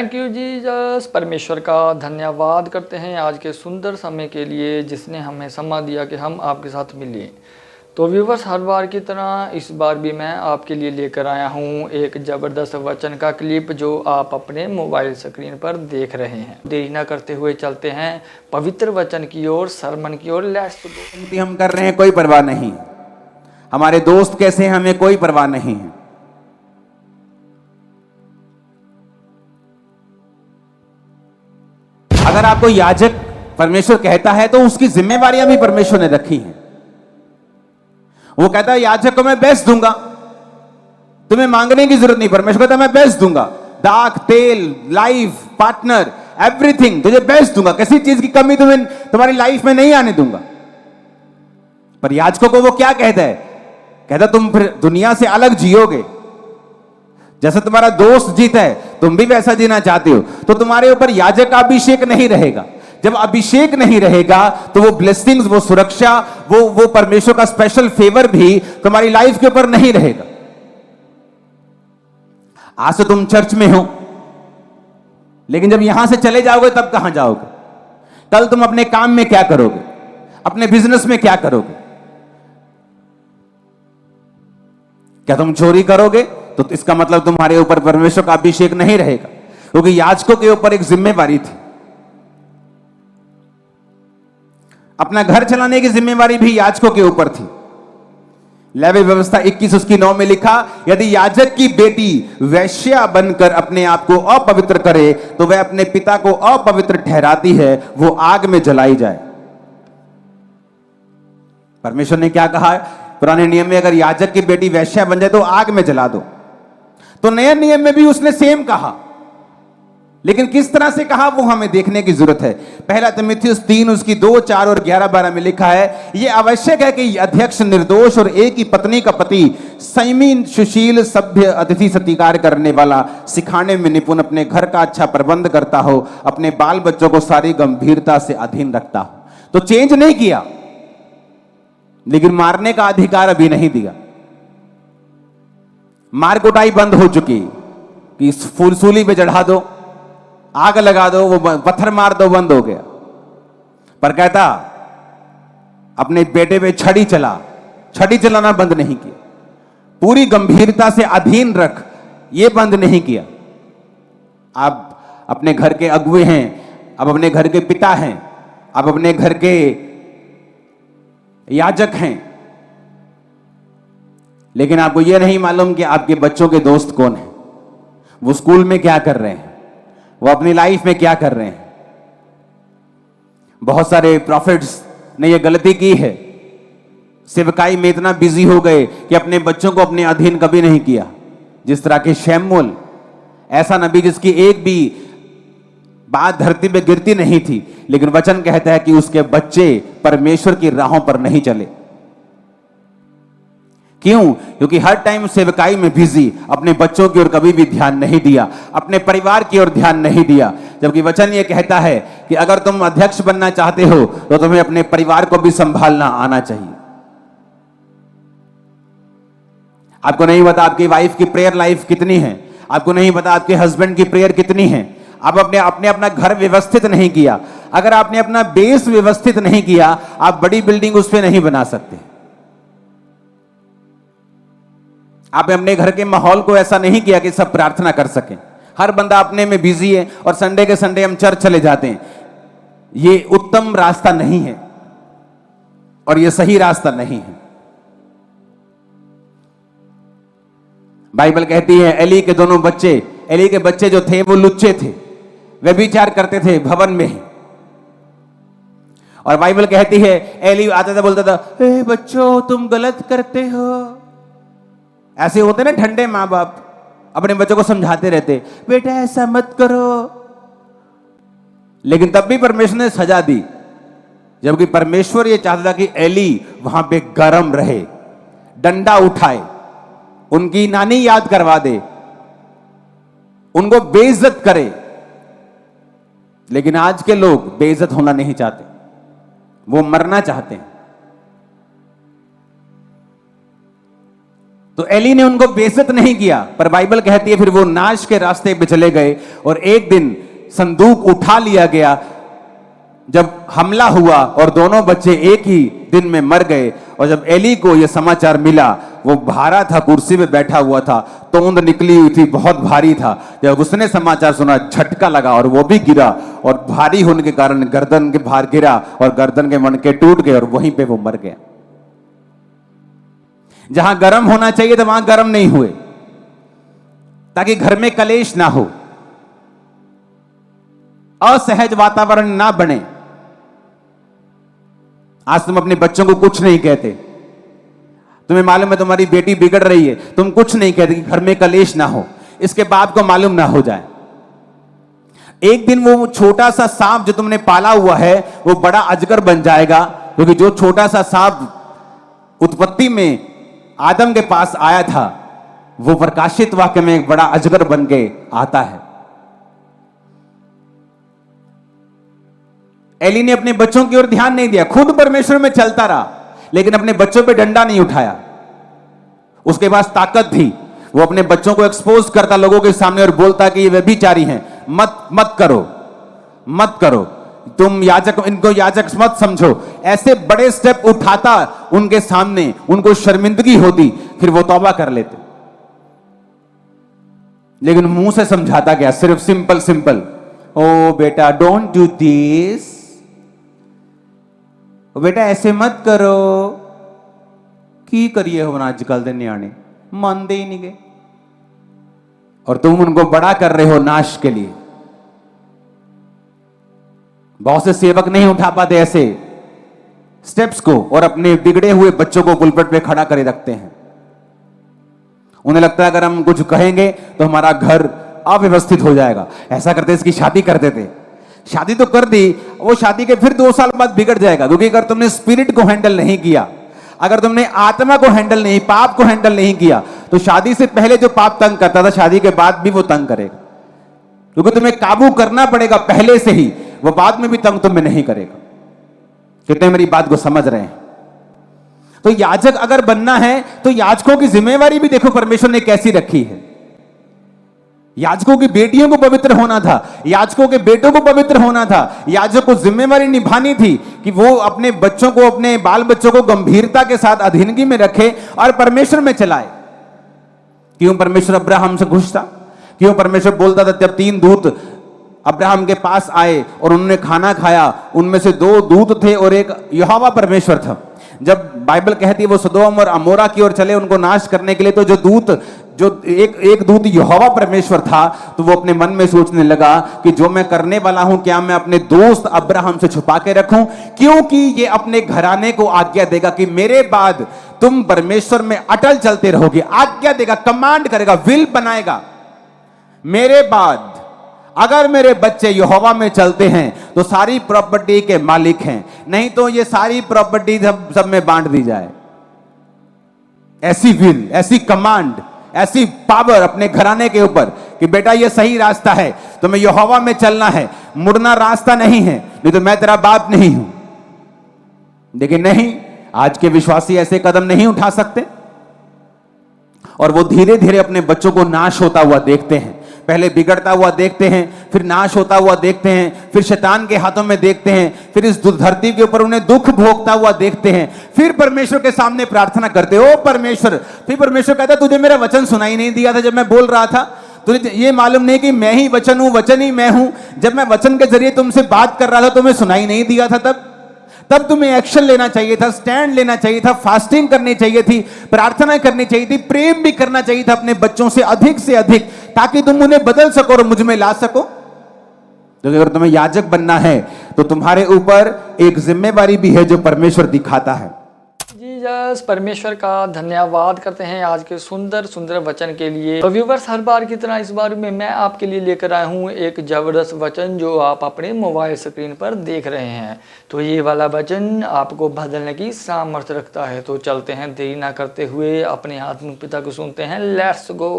Thank you Jesus. परमेश्वर का धन्यवाद करते हैं आज के सुंदर समय के लिए जिसने हमें समय दिया कि हम आपके साथ मिलें। तो व्यूवर्स, हर बार की तरह इस बार भी मैं आपके लिए लेकर आया हूं एक ज़बरदस्त वचन का क्लिप जो आप अपने मोबाइल स्क्रीन पर देख रहे हैं। देरी न करते हुए चलते हैं पवित्र वचन की ओर, सरमन की ओर। Let's go. हम कर रहे हैं, कोई परवाह नहीं। हमारे दोस्त कैसे हैं, हमें कोई परवाह नहीं है। अगर आपको याजक परमेश्वर कहता है तो उसकी जिम्मेवारियां भी परमेश्वर ने रखी हैं। वो कहता है याजक को मैं बेस्ट दूंगा, तुम्हें मांगने की जरूरत नहीं। परमेश्वर कहता है मैं बेस्ट दूंगा, दाख, तेल, लाइफ, पार्टनर, एवरीथिंग तुझे बेस्ट दूंगा। किसी चीज की कमी तुम्हारी लाइफ में नहीं आने दूंगा। पर याजकों को वो क्या कहता है? कहता तुम फिर दुनिया से अलग जियोगे, जैसे तुम्हारा दोस्त जीता है तुम भी वैसा जीना चाहते हो, तो तुम्हारे ऊपर याजक का अभिषेक नहीं रहेगा। जब अभिषेक नहीं रहेगा तो वो ब्लेसिंग्स, वो सुरक्षा, वो परमेश्वर का स्पेशल फेवर भी तुम्हारी लाइफ के ऊपर नहीं रहेगा। आज तो तुम चर्च में हो, लेकिन जब यहां से चले जाओगे तब कहां जाओगे? कल तुम अपने काम में क्या करोगे? अपने बिजनेस में क्या करोगे? क्या तुम चोरी करोगे? तो इसका मतलब तुम्हारे ऊपर परमेश्वर का अभिषेक नहीं रहेगा, क्योंकि याजकों के ऊपर एक जिम्मेवारी थी। अपना घर चलाने की जिम्मेवारी भी याजकों के ऊपर थी। लेवी व्यवस्था 21 उसकी 9 में लिखा, यदि याजक की बेटी वैश्या बनकर अपने आप को अपवित्र करे तो वह अपने पिता को अपवित्र ठहराती है, वो आग में जलाई जाए। परमेश्वर ने क्या कहा? पुराने नियम में अगर याजक की बेटी वैश्या बन जाए तो आग में जला दो। तो नए नियम में भी उसने सेम कहा, लेकिन किस तरह से कहा वो हमें देखने की जरूरत है। पहला तीमुथियुस 3 उसकी 2, 4 और 11, 12 में लिखा है, यह आवश्यक है कि अध्यक्ष निर्दोष और एक ही पत्नी का पति संयमी, सुशील, सभ्य, अतिथि सत्कार करने वाला, सिखाने में निपुण, अपने घर का अच्छा प्रबंध करता हो, अपने बाल बच्चों को सारी गंभीरता से अधीन रखता हो। तो चेंज नहीं किया, लेकिन मारने का अधिकार अभी नहीं दिया। मार कुटाई बंद हो चुकी कि फूलसूली पे चढ़ा दो, आग लगा दो, वो पत्थर मार दो, बंद हो गया। पर कहता अपने बेटे पे छड़ी चलाना बंद नहीं किया। पूरी गंभीरता से अधीन रख, ये बंद नहीं किया। आप अपने घर के अगुए हैं, आप अपने घर के पिता हैं, आप अपने घर के याजक हैं, लेकिन आपको यह नहीं मालूम कि आपके बच्चों के दोस्त कौन हैं, वो स्कूल में क्या कर रहे हैं, वो अपनी लाइफ में क्या कर रहे हैं। बहुत सारे प्रॉफिट्स ने यह गलती की है, सेवकाई में इतना बिजी हो गए कि अपने बच्चों को अपने अधीन कभी नहीं किया। जिस तरह के शमूएल, ऐसा नबी जिसकी एक भी बात धरती पे गिरती नहीं थी, लेकिन वचन कहता है कि उसके बच्चे परमेश्वर की राहों पर नहीं चले। क्यों? क्योंकि हर टाइम सेवकाई में बिजी, अपने बच्चों की ओर कभी भी ध्यान नहीं दिया, अपने परिवार की ओर ध्यान नहीं दिया। जबकि वचन ये कहता है कि अगर तुम अध्यक्ष बनना चाहते हो तो तुम्हें अपने परिवार को भी संभालना आना चाहिए। आपको नहीं पता आपकी वाइफ की प्रेयर लाइफ कितनी है, आपको नहीं पता आपके हस्बैंड की प्रेयर कितनी है। आप अपना घर व्यवस्थित नहीं किया। अगर आपने अपना बेस व्यवस्थित नहीं किया, आप बड़ी बिल्डिंग उस पर नहीं बना सकते। आपने अपने घर के माहौल को ऐसा नहीं किया कि सब प्रार्थना कर सकें। हर बंदा अपने में बिजी है और संडे के संडे हम चर्च चले जाते हैं। ये उत्तम रास्ता नहीं है और ये सही रास्ता नहीं है। बाइबल कहती है एली के बच्चे जो थे वो लुच्चे थे, व्यभिचार करते थे भवन में। और बाइबल कहती है एली आता था, बोलता था, ए बच्चों तुम गलत करते हो। ऐसे होते ना ठंडे माँ बाप, अपने बच्चों को समझाते रहते, बेटा ऐसा मत करो। लेकिन तब भी परमेश्वर ने सजा दी, जबकि परमेश्वर ये चाहता था कि एली वहां पे गरम रहे, डंडा उठाए, उनकी नानी याद करवा दे, उनको बेइज्जत करे। लेकिन आज के लोग बेइज्जत होना नहीं चाहते, वो मरना चाहते हैं। तो एली ने उनको बेइज्जत नहीं किया, पर बाइबल कहती है फिर वो नाश के रास्ते पे चले गए और एक दिन संदूक उठा लिया गया। जब हमला हुआ और दोनों बच्चे एक ही दिन में मर गए, और जब एली को यह समाचार मिला, वो भारा था, कुर्सी पे बैठा हुआ था, तोंद निकली हुई थी, बहुत भारी था। जब उसने समाचार सुना, झटका लगा और वो भी गिरा, और भारी होने के कारण गर्दन के भार गिरा और गर्दन के मणके टूट गए और वहीं पे वो मर गया। जहां गर्म होना चाहिए था वहां गर्म नहीं हुए, ताकि घर में कलेश ना हो, असहज वातावरण ना बने। आज तुम अपने बच्चों को कुछ नहीं कहते, तुम्हें मालूम है तुम्हारी बेटी बिगड़ रही है, तुम कुछ नहीं कहते कि घर में कलेश ना हो, इसके बाप को मालूम ना हो जाए। एक दिन वो छोटा सा सांप जो तुमने पाला हुआ है वो बड़ा अजगर बन जाएगा, क्योंकि जो छोटा सा सांप उत्पत्ति में आदम के पास आया था, वो प्रकाशित वाक्य में एक बड़ा अजगर बन के आता है। एली ने अपने बच्चों की ओर ध्यान नहीं दिया, खुद परमेश्वर में चलता रहा, लेकिन अपने बच्चों पे डंडा नहीं उठाया। उसके पास ताकत थी, वो अपने बच्चों को एक्सपोज करता लोगों के सामने और बोलता कि ये व्यभिचारी हैं, मत करो, मत करो, तुम याजक, इनको याजक मत समझो। ऐसे बड़े स्टेप उठाता उनके सामने, उनको शर्मिंदगी होती, फिर वो तौबा कर लेते। लेकिन मुंह से समझाता गया, सिर्फ सिंपल, ओ बेटा डोंट डू दिस, बेटा ऐसे मत करो, की करिए हो आजकल दे न्याणे मानते ही नहीं गए, और तुम उनको बड़ा कर रहे हो नाश के लिए। बहुत से सेवक नहीं उठा पाते ऐसे स्टेप्स को और अपने बिगड़े हुए बच्चों को पुलपट पे खड़ा करे रखते हैं। उन्हें लगता है अगर हम कुछ कहेंगे तो हमारा घर अव्यवस्थित हो जाएगा। ऐसा करते इसकी शादी कर देते, शादी तो कर दी, वो शादी के फिर 2 साल बाद बिगड़ जाएगा, क्योंकि अगर तुमने स्पिरिट को हैंडल नहीं किया, अगर तुमने आत्मा को हैंडल नहीं, पाप को हैंडल नहीं किया, तो शादी से पहले जो पाप तंग करता था, शादी के बाद भी वो तंग करेगा, क्योंकि तुम्हें काबू करना पड़ेगा पहले से ही, वो बाद में भी तंग तुम्हें नहीं करेगा। कितने मेरी बात को समझ रहे हैं? तो याजक अगर बनना है तो याजकों की जिम्मेवारी भी देखो परमेश्वर ने कैसी रखी है। याजकों की बेटियों को पवित्र होना था, याजकों के बेटों को पवित्र होना था। याजक को जिम्मेवारी निभानी थी कि वो अपने बच्चों को, अपने बाल बच्चों को गंभीरता के साथ अधीनगी में रखे और परमेश्वर में चलाए। क्यों परमेश्वर अब्राहम से खुश था? क्यों परमेश्वर बोलता था, जब 3 दूत अब्राहम के पास आए और उन्होंने खाना खाया, उनमें से 2 दूत थे और एक यहोवा परमेश्वर था। जब बाइबल कहती है वो सदोम और अमोरा की ओर चले उनको नाश करने के लिए, तो जो एक दूत यहोवा परमेश्वर था, तो वो अपने मन में सोचने लगा कि जो मैं करने वाला हूं, क्या मैं अपने दोस्त अब्राहम से छुपा के रखूं? क्योंकि ये अपने घराने को आज्ञा देगा कि मेरे बाद तुम परमेश्वर में अटल चलते रहोगे। आज्ञा देगा, कमांड करेगा, विल बनाएगा। मेरे बाद अगर मेरे बच्चे यहोवा में चलते हैं तो सारी प्रॉपर्टी के मालिक हैं, नहीं तो ये सारी प्रॉपर्टी सब में बांट दी जाए। ऐसी विल, ऐसी कमांड, ऐसी पावर अपने घराने के ऊपर कि बेटा ये सही रास्ता है, तुम्हें यहोवा में चलना है, मुड़ना रास्ता नहीं है, नहीं तो मैं तेरा बाप नहीं हूं। लेकिन नहीं, आज के विश्वासी ऐसे कदम नहीं उठा सकते और वो धीरे धीरे अपने बच्चों को नाश होता हुआ देखते हैं। पहले बिगड़ता हुआ देखते हैं, फिर नाश होता हुआ देखते हैं, फिर शैतान के हाथों में देखते हैं, फिर इस धरती के ऊपर उन्हें दुख भोगता हुआ देखते हैं, फिर परमेश्वर के सामने प्रार्थना करते, ओ परमेश्वर। फिर परमेश्वर कहता, तुझे मेरा वचन सुनाई नहीं दिया था जब मैं बोल रहा था? तुझे ये मालूम नहीं कि मैं ही वचन हूं, वचन ही मैं हूं? जब मैं वचन के जरिए तुमसे बात कर रहा था तुम्हें सुनाई नहीं दिया था? तब तुम्हें एक्शन लेना चाहिए था, स्टैंड लेना चाहिए था, फास्टिंग करनी चाहिए थी, प्रार्थना करनी चाहिए थी, प्रेम भी करना चाहिए था अपने बच्चों से अधिक, ताकि तुम उन्हें बदल सको और मुझ में ला सको। तो अगर तुम्हें याजक बनना है तो तुम्हारे ऊपर एक जिम्मेवारी भी है जो परमेश्वर दिखाता है। जीसस, परमेश्वर का धन्यवाद करते हैं आज के सुंदर सुंदर वचन के लिए। तो व्यूवर्स, हर बार की तरह इस बार में मैं आपके लिए लेकर आया हूँ एक जबरदस्त वचन जो आप अपने मोबाइल स्क्रीन पर देख रहे हैं। तो ये वाला वचन आपको बदलने की सामर्थ्य रखता है। तो चलते हैं, देरी ना करते हुए अपने आत्मिक पिता को सुनते हैं। Let's go.